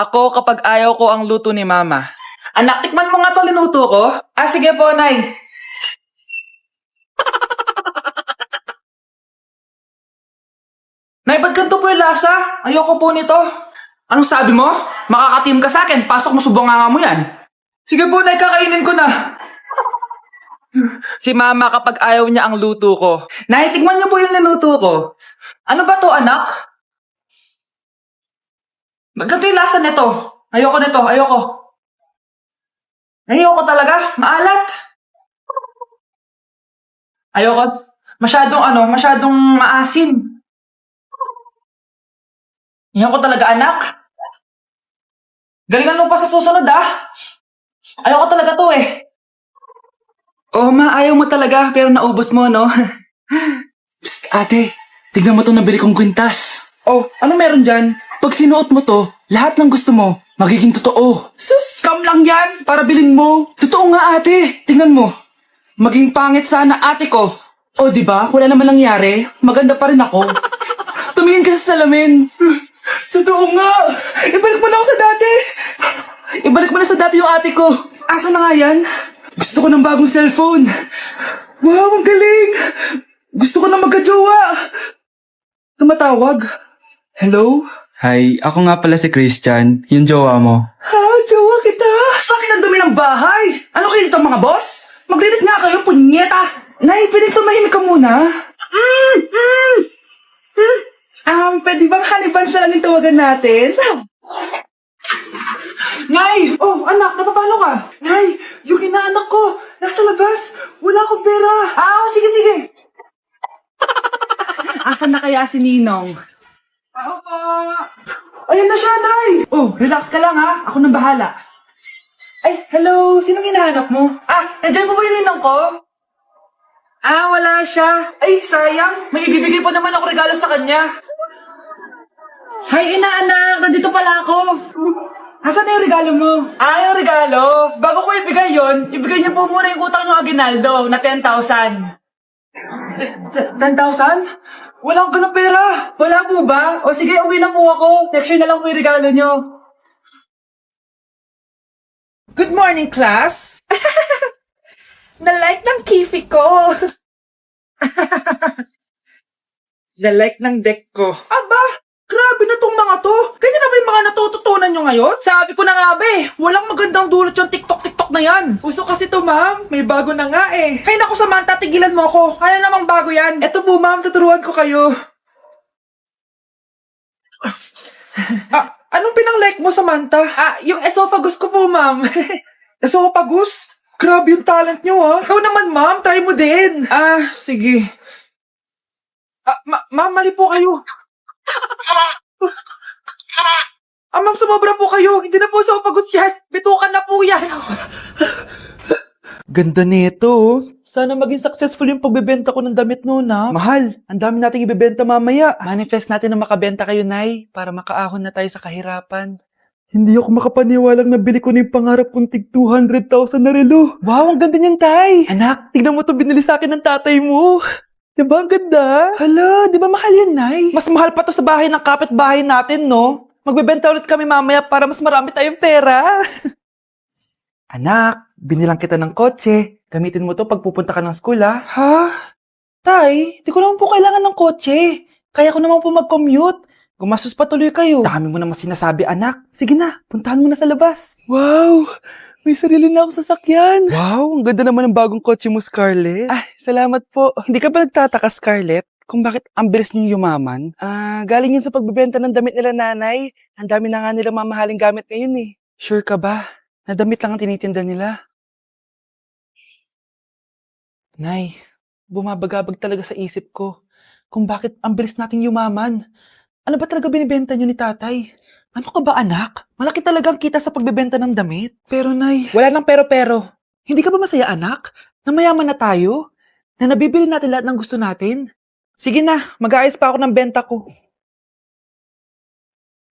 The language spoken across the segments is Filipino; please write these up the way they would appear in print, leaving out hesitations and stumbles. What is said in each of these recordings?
Ako kapag ayaw ko ang luto ni Mama. Anak, tikman mo nga to linuto ko. Ah, sige po, Nay. Nay, ba't ganito po yung lasa? Ayoko po nito. Anong sabi mo? Makakatim ka sa akin. Pasok mo subanganga mo yan. Sige po, Nay, kakainin ko na. Si Mama kapag ayaw niya ang luto ko. Nay, tikman niyo po yung niluto ko. Ano ba to, anak? Ganito yung lasa nito. Ayoko nito, ayoko. Ayoko talaga. Maalat. Ayoko. Masyadong maasim. Ayoko talaga, anak. Galingan mo pa sa susunod, ah. Ayoko talaga to, eh. Oh, ma, ayaw mo talaga, pero naubos mo, no? Psst, ate. Tignan mo to nabili kong kwintas. Oh, ano meron dyan? Pag sinuot mo to, lahat ng gusto mo, magiging totoo. Sus, scam lang yan, para bilhin mo. Totoo nga, ate. Tingnan mo. Maging pangit sana ate ko. O, di ba? Wala naman nangyari. Maganda pa rin ako. Tumingin ka sa salamin. Totoo nga. Ibalik mo na ako sa dati. Ibalik mo na sa dati yung ate ko. Asa na nga yan? Gusto ko ng bagong cellphone. Wow, ang galing. Gusto ko na magka-jowa. Tumatawag. Hello? Hi, ako nga pala si Christian, yung jowa mo. Ha? Jowa kita? Bakit ang dumi ng bahay? Ano kayo dito mga boss? Maglinis nga kayo, punyeta! Nay, pwede tumahimik ka muna? Pwede bang haniban siya lang yung tawagan natin? Nay! Oh, anak, napapalo ka? Nay, yung inaanak ko, nasa labas. Wala akong pera. Sige. Asan na kaya si Ninong? Ako po. Ayun na siya, Nay. Oh, relax ka lang ha. Ako nang bahala. Ay, hello. Sinong hinahanap mo? Nandiyan po ba yung Ninong ko? Wala siya. Ay, sayang. May ibibigay pa naman ako regalo sa kanya. Hay, inaanak. Nandito pala ako. Asan na yung regalo mo? Yung regalo? Bago ko ibigay yon, ibigay niyo po muna yung utang ng Aguinaldo na 10,000. 10,000? Wala akong ganang pera. Wala po ba? O sige, uwi na po ako. Next year na lang po yung regalo nyo. Good morning, class. Na-like ng kifi ko. Na-like ng deck ko. Aba, grabe na tong mga to. Ganyan na ba yung mga natututunan nyo ngayon? Sabi ko na nga ba walang magandang dulot yung TikTok na yan. Uso kasi to, ma'am. May bago na nga eh. Hay naku, Samantha, tigilan mo ako. Ano namang bago yan? Eto po, ma'am, tuturuan ko kayo. Anong pinang-like mo, Samantha? Yung esophagus ko po, ma'am. Esophagus? Grabe yung talent nyo, ha? Ikaw naman, ma'am. Try mo din. Sige. Ma'am, mali po kayo. Ma'am, sumobra po kayo. Hindi na po esophagus yan. Bitukan na po yan. Ganda nito, oh. Sana maging successful yung pagbebenta ko ng damit mo, na. Mahal, ang dami nating ibebenta mamaya. Manifest natin na makabenta kayo, Nay, para makaahon na tayo sa kahirapan. Hindi ako makapaniwalang nabili ko na yung pangarap kong tig 200,000 na relo. Wow, ang ganda niyan, Tay. Anak, tignan mo to binili sa akin ng tatay mo. Diba ang ganda? Hala, di ba mahal yan, Nay? Mas mahal pa to sa bahay ng kapitbahay natin, no? Magbebenta ulit kami mamaya para mas marami tayong pera. Anak, binilang kita ng kotse. Gamitin mo to pag pupunta ka ng school, ha? Ha? Tay, di ko naman po kailangan ng kotse. Kaya ko naman po mag-commute. Gumastos pa tuloy kayo. Dami mo naman sinasabi, anak. Sige na, puntahan mo na sa labas. Wow! May sarili na akong sasakyan. Wow, ang ganda naman ng bagong kotse mo, Scarlett. Salamat po. Hindi ka ba nagtataka, Scarlett, kung bakit ang bilis niyo yumaman? Galing yun sa pagbebenta ng damit nila, nanay. Ang dami na nga nilang mamahaling gamit ngayon eh. Sure ka ba? Na damit lang ang tinitinda nila? Nay, bumabagabag talaga sa isip ko kung bakit ang bilis nating yumaman. Ano ba talaga binibenta niyo ni tatay? Ano ka ba, anak? Malaki talaga ang kita sa pagbebenta ng damit. Pero, Nay, wala nang pero. Hindi ka ba masaya, anak? Na mayaman na tayo? Na nabibili natin lahat ng gusto natin? Sige na, mag-aayos pa ako ng benta ko.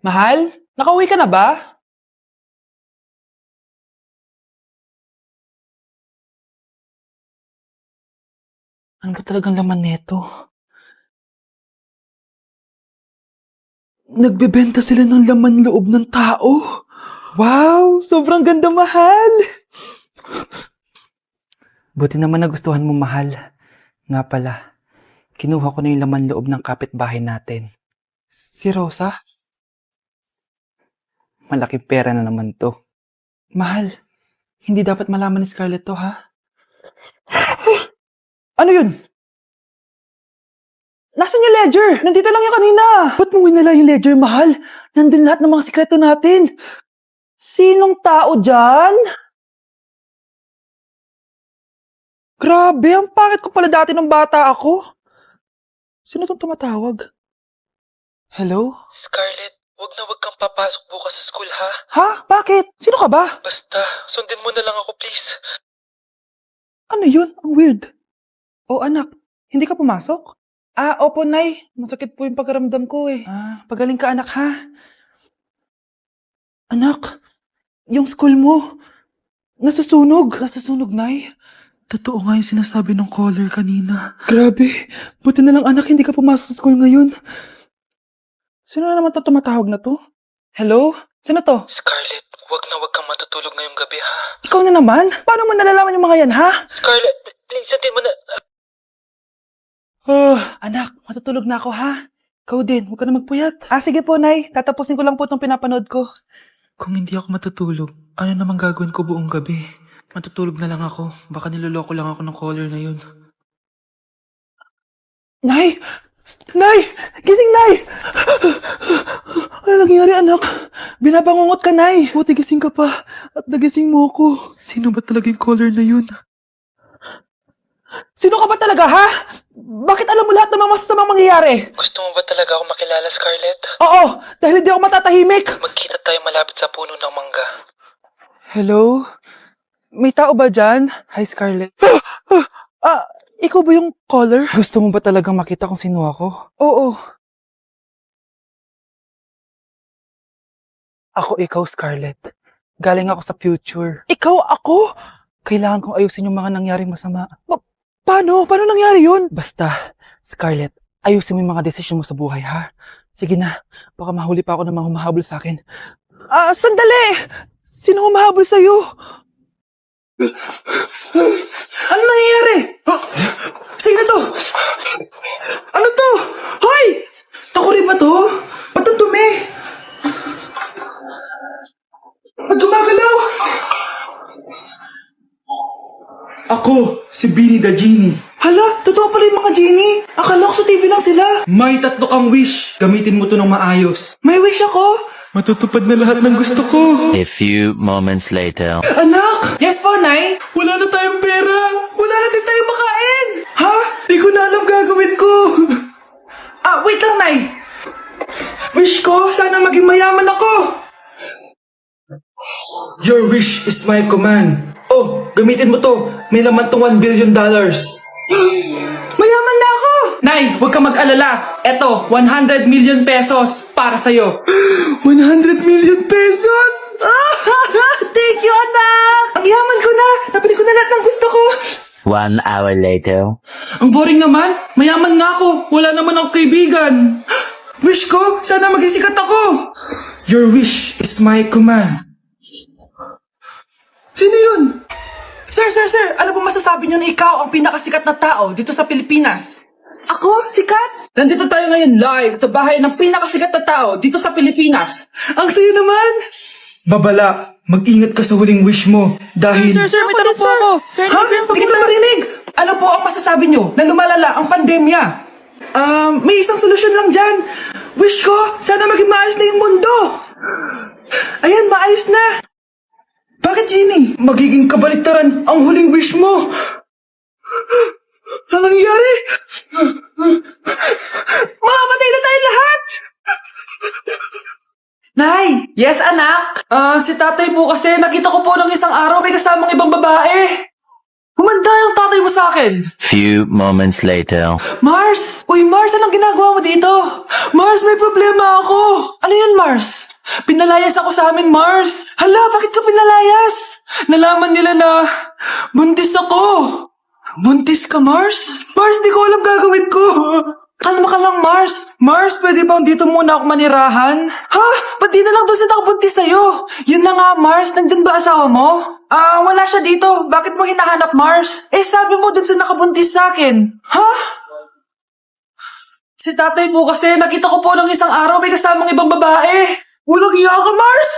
Mahal, nakauwi ka na ba? Ano ba talagang laman neto? Nagbebenta sila ng laman loob ng tao. Wow, sobrang ganda, mahal. Buti naman nagustuhan mo, mahal. Nga pala, kinuha ko na yung laman loob ng kapitbahay natin. Si Rosa? Malaking pera na naman to. Mahal, hindi dapat malaman ni Scarlett to, ha? Ano yun? Nasaan yung ledger? Nandito lang yung kanina. Ba't mo winala yung ledger, mahal? Nandun lahat ng mga sikreto natin. Sinong tao dyan? Grabe, ang pangit ko pala dati ng bata ako. Sino tong tumatawag? Hello? Scarlett, wag kang papasok bukas sa school, ha? Ha? Bakit? Sino ka ba? Basta, sundin mo na lang ako, please. Ano yun? Ang weird. Oh, anak, hindi ka pumasok? Opo, Nay. Masakit po yung pagkaramdam ko eh. Pagaling ka, anak, ha? Anak, yung school mo, nasusunog. Nasusunog, Nay? Totoo nga yung sinasabi ng caller kanina. Grabe. Buti na lang, anak, hindi ka pumasok sa school ngayon. Sino na naman tumatawag na to? Hello? Sino to? Scarlett, wag kang matutulog ngayong gabi, ha? Ikaw na naman? Paano mo nalalaman yung mga yan, ha? Scarlett, please, sundin mo na... Anak, matutulog na ako, ha? Ikaw din, huwag ka na magpuyat. Sige po, Nay. Tatapusin ko lang po itong pinapanood ko. Kung hindi ako matutulog, ano namang gagawin ko buong gabi? Matutulog na lang ako. Baka niloloko lang ako ng caller na yun. Nay! Nay! Gising, Nay! Ano nangyari, anak? Binabangungot ka, Nay. Buti gising ka pa. At nagising mo ako. Sino ba talaga yung caller na yun? Sino ka ba talaga, ha? Bakit alam mo lahat ng mga masasamang mangyayari? Gusto mo ba talaga ako makilala, Scarlett? Oo, dahil hindi ako matatahimik. Magkita tayo malapit sa puno ng mangga. Hello? May tao ba dyan? Hi, Scarlett. Ikaw ba yung caller? Gusto mo ba talagang makita kung sino ako? Oo. Ako ikaw, Scarlett. Galing ako sa future. Ikaw ako? Kailangan kong ayusin yung mga nangyaring masama. Paano? Paano nangyari yun? Basta, Scarlett, ayusin mo yung mga desisyon mo sa buhay, ha? Sige na, baka mahuli pa ako ng mga humahabol sa akin. Sandali! Sino humahabol sa'yo? Ano nangyayari? Sino to? Ano to? Hoy! Takuri ba to? Ba't ang dumi? Gumagalaw! Ako, si Beanie the Genie. Hala, totoo pala yung mga genie. Akala ko sa TV lang sila. May 3 kang wish. Gamitin mo to ng maayos. May wish ako? Matutupad na lahat ng gusto ko. A few moments later. Anak! Yes po, Nay? Wala na tayong pera. Wala na din tayong makain. Ha? Di ko na alam gagawin ko. Wait lang, Nay. Wish ko, sana maging mayaman ako. Your wish is my command. Oh, gamitin mo to. May laman tong $1 billion. Mayaman na ako! Nay, huwag ka mag-alala. Eto, 100 million pesos para sa'yo. 100 million pesos? Thank you, anak! Ang yaman ko na! Nabili ko na lahat ng gusto ko. 1 hour later. Ang boring naman. Mayaman nga ako. Wala naman akong kaibigan. Wish ko, sana maging sikat ako. Your wish is my command. Sino yun? Sir! Ano po masasabi niyo na ikaw ang pinakasikat na tao dito sa Pilipinas? Ako? Sikat? Nandito tayo ngayon live sa bahay ng pinakasikat na tao dito sa Pilipinas. Ang sayo naman! Babala, mag-ingat ka sa huling wish mo dahil... Sir, may tanong po ako. Sir, Hindi kita marinig! Ano po ang masasabi niyo na lumalala ang pandemya? May isang solusyon lang dyan. Wish ko, sana maging maayos na yung mundo. Ayan, maayos na. Bakit, Genie? Magiging kabaliktaran ang huling wish mo. Ano nangyayari? Mamamatay na tayo lahat! Nay! Yes, anak? Si tatay po kasi nakita ko po ng isang araw may kasamang ibang babae. Humanda yung tatay mo sa akin. Few moments later. Mars! Uy, Mars, anong ginagawa mo dito? Mars, may problema ako. Ano yun, Mars? Pinalayas ako sa amin, Mars. Hala, bakit ka pinalayas? Nalaman nila na buntis ako. Buntis ka, Mars? Mars, di ko alam gagawin ko. Kalma ka lang, Mars. Mars, pwede bang dito muna ako manirahan? Ha? Ba't di na lang doon sa nakabuntis sa'yo? Yun na nga, Mars. Nandun ba asawa mo? Wala siya dito. Bakit mo hinahanap, Mars? Eh, sabi mo doon sa nakabuntis sa akin. Ha? Si tatay po kasi, nakita ko po ng isang araw may kasamang ibang babae. Walang iya ka, Mars!